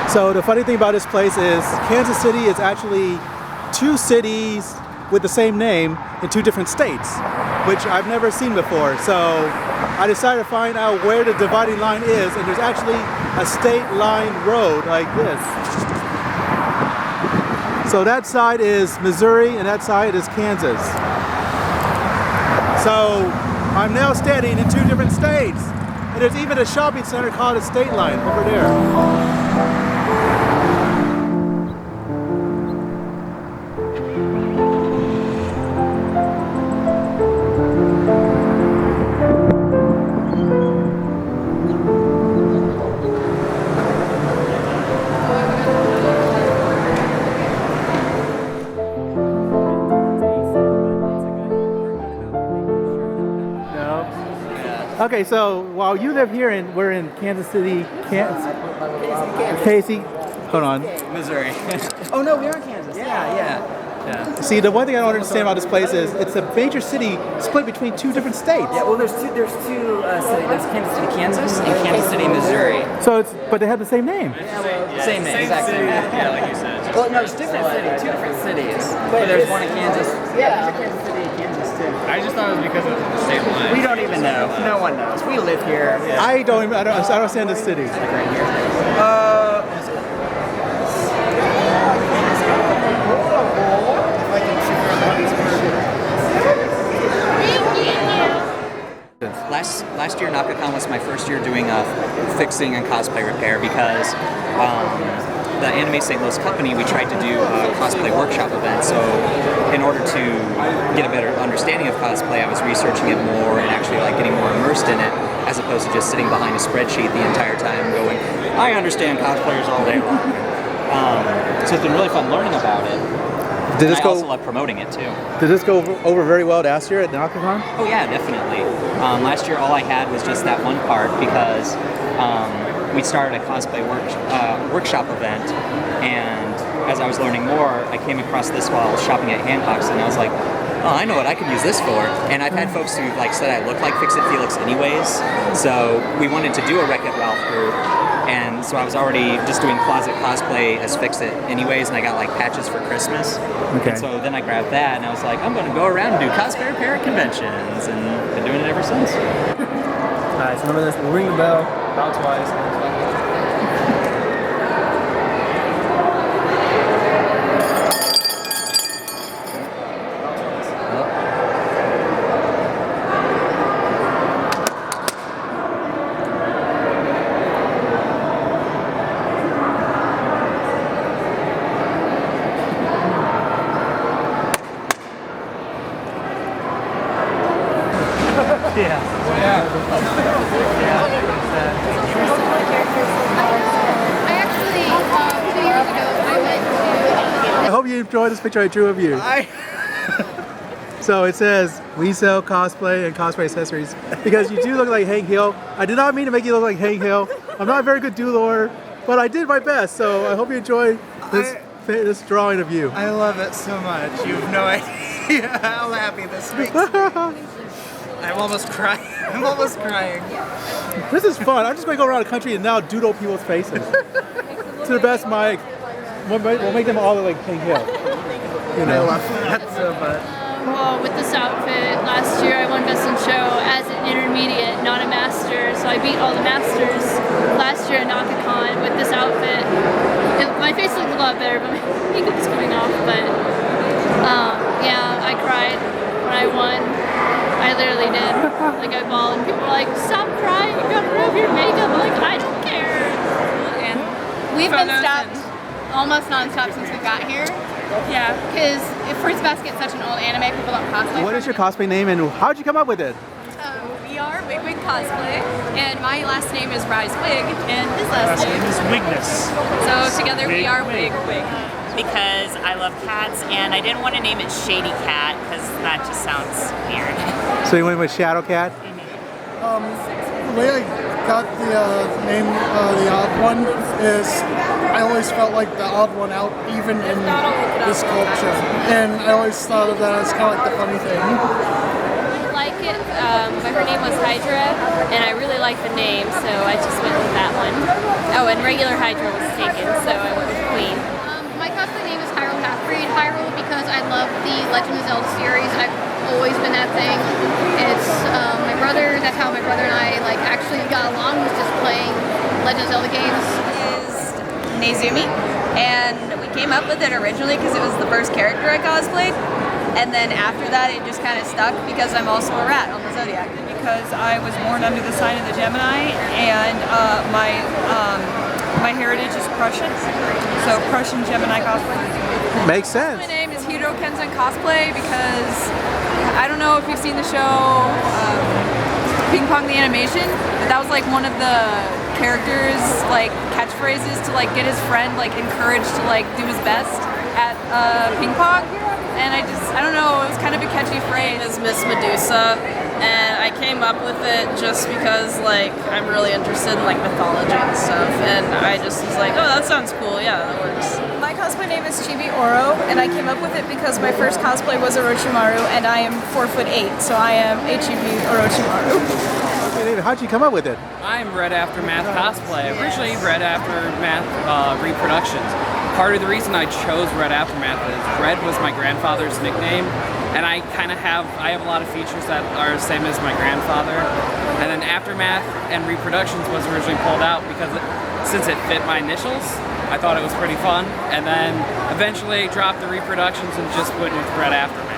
So the funny thing about this place is Kansas City is actually two cities with the same name in two different states, which I've never seen before. So I decided to find out where the dividing line is, and there's actually a state line road like this. So that side is Missouri and that side is Kansas. So I'm now standing in two different states, and there's even a shopping center called a State Line over there. Okay, so while you live here and we're in Kansas City, Casey, hold on. Missouri. Oh no, we are in Kansas. Yeah. See, the one thing I don't understand about this place is it's a major city split between two different states. Yeah, well, there's two cities. There's Kansas City, Kansas, and Kansas City, Missouri. So but they have the same name. Same name, exactly. Yeah, like you said. Well, no, it's different cities, two different cities. But there's one in Kansas. Yeah, there's a Kansas City, Kansas too. I just thought it was because of the state line. We don't even know. No one knows. We live here. Yeah. I don't understand the city. Like right here. Last year, Naka-kon was my first year doing fixing and cosplay repair because the Anime St. Louis company, we tried to do a cosplay workshop event. So in order to get a better understanding of cosplay, I was researching it more and actually like getting more immersed in it, as opposed to just sitting behind a spreadsheet the entire time going, I understand cosplayers all day long. So it's been really fun learning about it. I also love promoting it too. Did this go over very well last year at Naka-kon? Oh yeah, definitely. Last year all I had was just that one part because we started a cosplay workshop event, and as I was learning more, I came across this while shopping at Hancock's, and I was like, oh, I know what I could use this for. And I've had folks who like said I look like Fix-It Felix anyways, so we wanted to do a Wreck-It Ralph group. And so I was already just doing closet cosplay as Fix-It anyways, and I got like patches for Christmas. Okay. And so then I grabbed that, and I was like, I'm going to go around and do cosplay repair at conventions, and been doing it ever since. Alright, so remember this, we'll ring the bell, bow twice. I hope you enjoyed this picture I drew of you. So it says, we sell cosplay and cosplay accessories, because you do look like Hank Hill. I did not mean to make you look like Hank Hill. I'm not a very good doodler, but I did my best, so I hope you enjoy this drawing of you. I love it so much. You have no idea how happy this makes me. I'm almost crying. I'm almost crying. This is fun. I'm just going to go around the country and now doodle people's faces. To the best, Mike. We'll make them all look like Hank Hill. You know. I love that so much. Well, with this outfit, last year I won Best in Show as an intermediate, not a master, so I beat all the masters last year at Naka-kon with this outfit. My face looked a lot better, but my makeup was coming off, but yeah, I cried when I won. I literally did. Like, I bawled, and people were like, stop crying, you gotta remove your makeup. I'm like, I don't care. And we've been stopped almost non-stop since we got here. Yeah, because Fruits Basket's such an old anime, people don't cosplay. What is your cosplay name and how'd you come up with it? We are Wig Wig Cosplay, and my last name is Rise Wig, and his last name is Wigness. So together we are Wig Wig. Because I love cats, and I didn't want to name it Shady Cat because that just sounds weird. So you went with Shadow Cat? The way I got the name, the odd one, is I always felt like the odd one out, even in this culture. And I always thought of that as kind of like the funny thing. I like it, but her name was Hydra, and I really like the name, so I just went with that one. Oh, and regular Hydra was taken, so I went with Queen. My cosplay name is Hyrule Halfbreed. Hyrule because I love the Legend of Zelda series. I've always been that thing. It's my brother. That's how my brother and I like actually got along, was just playing Legend of Zelda games. Is Nezumi, and we came up with it originally because it was the first character I cosplayed, and then after that it just kind of stuck because I'm also a rat on the Zodiac. Because I was born under the sign of the Gemini, and my heritage is Prussian, so Prussian Gemini cosplay. Makes sense. My name is Hiro Kenzen Cosplay because I don't know if you've seen the show Ping Pong the Animation, but that was like one of the characters' like catchphrases to like get his friend like encouraged to like do his best at ping pong. And I don't know, it was kind of a catchy phrase. Is Miss Medusa, and I came up with it just because like I'm really interested in like mythology and stuff, and I just was like, oh, that sounds cool, yeah, that works. My cosplay name is Chibi Oro, and I came up with it because my first cosplay was Orochimaru, and I am 4'8", so I am Chibi Orochimaru. How'd you come up with it? I'm Red Aftermath Cosplay, originally Red Aftermath Reproductions. Part of the reason I chose Red Aftermath is Red was my grandfather's nickname, and I have a lot of features that are the same as my grandfather. And then Aftermath and Reproductions was originally pulled out because since it fit my initials, I thought it was pretty fun. And then eventually dropped the Reproductions and just went with Red Aftermath.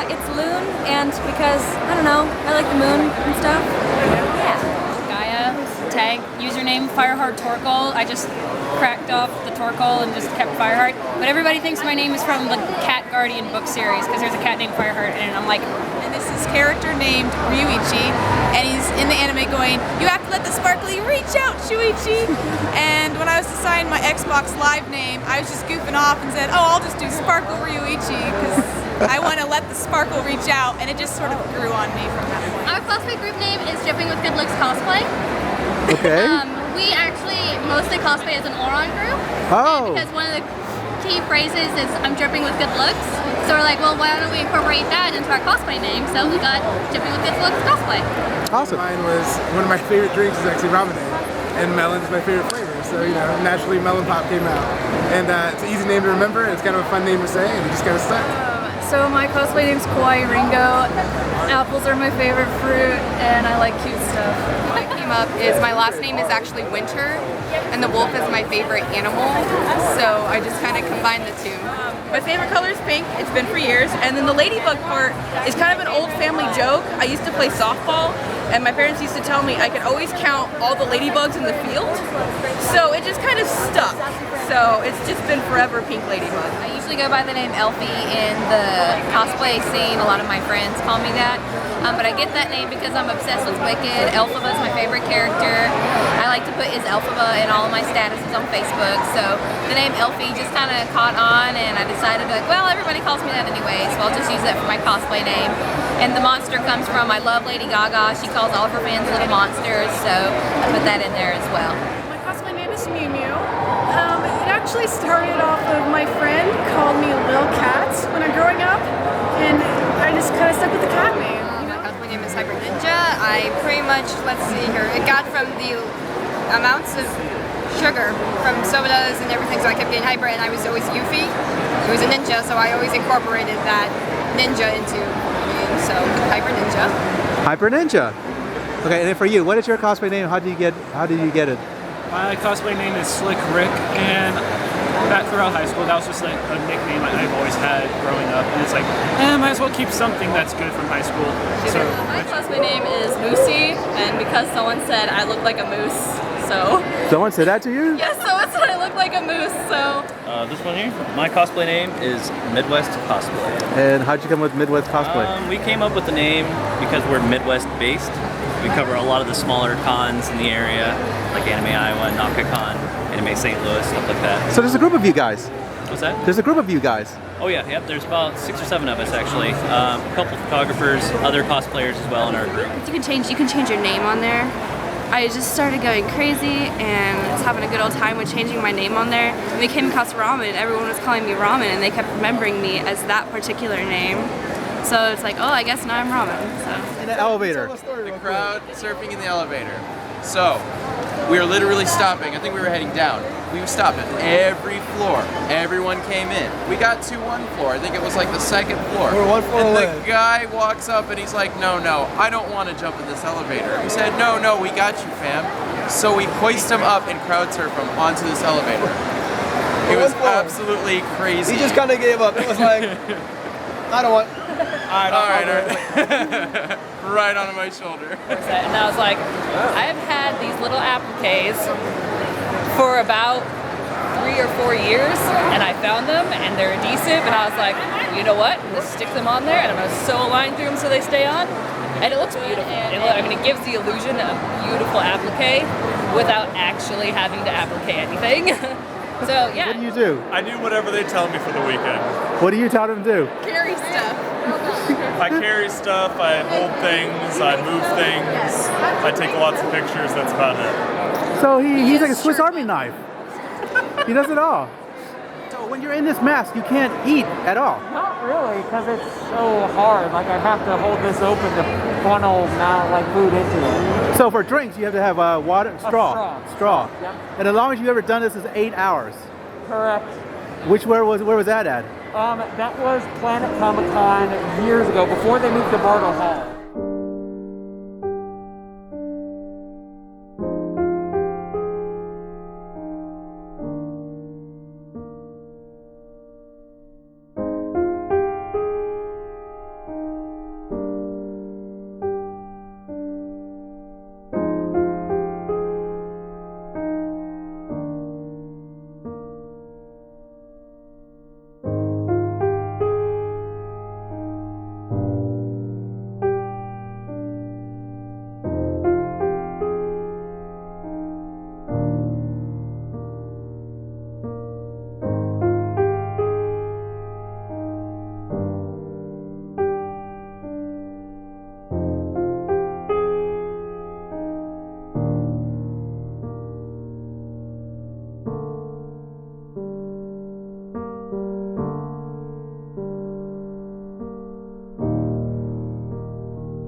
It's Loon, and because, I don't know, I like the moon and stuff. Yeah. Gaia, tag, username Fireheart Torkoal. I just cracked off the Torkoal and just kept Fireheart. But everybody thinks my name is from the Cat Guardian book series because there's a cat named Fireheart, and I'm like, And this is character named Ryuichi, and he's in the anime going, you have to let the sparkly reach out, Shuichi. And when I was deciding my Xbox Live name, I was just goofing off and said, oh, I'll just do Sparkle Ryuichi because I want to let the sparkle reach out, and it just sort of grew on me from that point. Our cosplay group name is Jumping with Good Looks Cosplay. Okay. We actually mostly cosplay as an Oron group. Oh. Because one of the key phrases is I'm dripping with good looks. So we're like, well, why don't we incorporate that into our cosplay name? So we got Dripping with Good Looks Cosplay. Awesome. Mine was one of my favorite drinks is actually ramen, and melon is my favorite flavor. So naturally Melon Pop came out, and it's an easy name to remember. It's kind of a fun name to say, and it just kind of stuck. So my cosplay name's Kawaii Ringo. Apples are my favorite fruit, and I like cute stuff. What came up is my last name is actually Winter, and the wolf is my favorite animal. So I just kind of combined the two. My favorite color is pink. It's been for years. And then the ladybug part is kind of an old family joke. I used to play softball, and my parents used to tell me I could always count all the ladybugs in the field. So it just kind of stuck. So it's just been forever Pink Ladybug. I usually go by the name Elfie in the cosplay scene. A lot of my friends call me that. But I get that name because I'm obsessed with Wicked. Elphaba is my favorite character. I like to put his Elphaba in all of my statuses on Facebook. So the name Elfie just kind of caught on, and I decided to be like, well, everybody calls me that anyway, so I'll just use that for my cosplay name. And the monster comes from, I love Lady Gaga. She calls all of her fans little monsters, so I put that in there as well. My cosplay name is Mew Mew. It actually started off of my friend called me Lil Cat when I'm growing up, and I just kind of stuck with the cat name. My name is Hyper Ninja. I pretty much, let's see here, it got from the amounts of sugar from sodas and everything, so I kept getting hyper, and I was always Yuffie. It was a ninja, so I always incorporated that ninja into the name, so Hyper Ninja. Hyper Ninja. Okay, and then for you, what is your cosplay name? How did you get it? My cosplay name is Slick Rick, and back throughout high school, that was just like a nickname I've always had growing up, and it's like, might as well keep something that's good from high school. So My cosplay name is Moosey, and because someone said I look like a moose, so... Someone said that to you? Yes, someone said I look like a moose, so... This one here, my cosplay name is Midwest Cosplay. And how'd you come with Midwest Cosplay? We came up with the name because we're Midwest based. We cover a lot of the smaller cons in the area, like Anime Iowa, Naka-kon, Anime St. Louis, stuff like that. So there's a group of you guys. What's that? There's a group of you guys. Oh yeah, yep, there's about 6 or 7 of us actually. A couple photographers, other cosplayers as well in our group. You can change your name on there. I just started going crazy and was having a good old time with changing my name on there. And we came across ramen. Everyone was calling me ramen, and they kept remembering me as that particular name. So it's like, oh, I guess now I'm ramen. So. In the elevator. The crowd surfing in the elevator. So, We were literally stopping. I think we were heading down. We stopped at every floor. Everyone came in. We got to one floor. I think it was like the second floor. We're one floor and away. the guy walks up and he's like, no, I don't want to jump in this elevator. We said, no, we got you, fam. So we hoist him up and crowd surf him onto this elevator. It was absolutely crazy. He just kind of gave up. It was like, I don't want. All right. Right onto my shoulder. And I was like, I have had these little appliques for about 3 or 4 years, and I found them, and they're adhesive, and I was like, you know what? I'm gonna stick them on there, and I'm gonna sew a line through them so they stay on, and it looks beautiful. It gives the illusion of beautiful applique without actually having to applique anything. So yeah. What do you do? I do whatever they tell me for the weekend. What do you tell them to do? Carry stuff. I carry stuff, I hold things, I move things, I take lots of pictures, that's about it. So he's like a Swiss Army knife. He does it all. So when you're in this mask, you can't eat at all. Not really, because it's so hard. Like I have to hold this open to funnel food into it. So for drinks, you have to have water, straw. Yep. And the longest you've ever done this is 8 hours. Correct. Where was that at? That was Planet Comic-Con years ago, before they moved to Bartle Hall.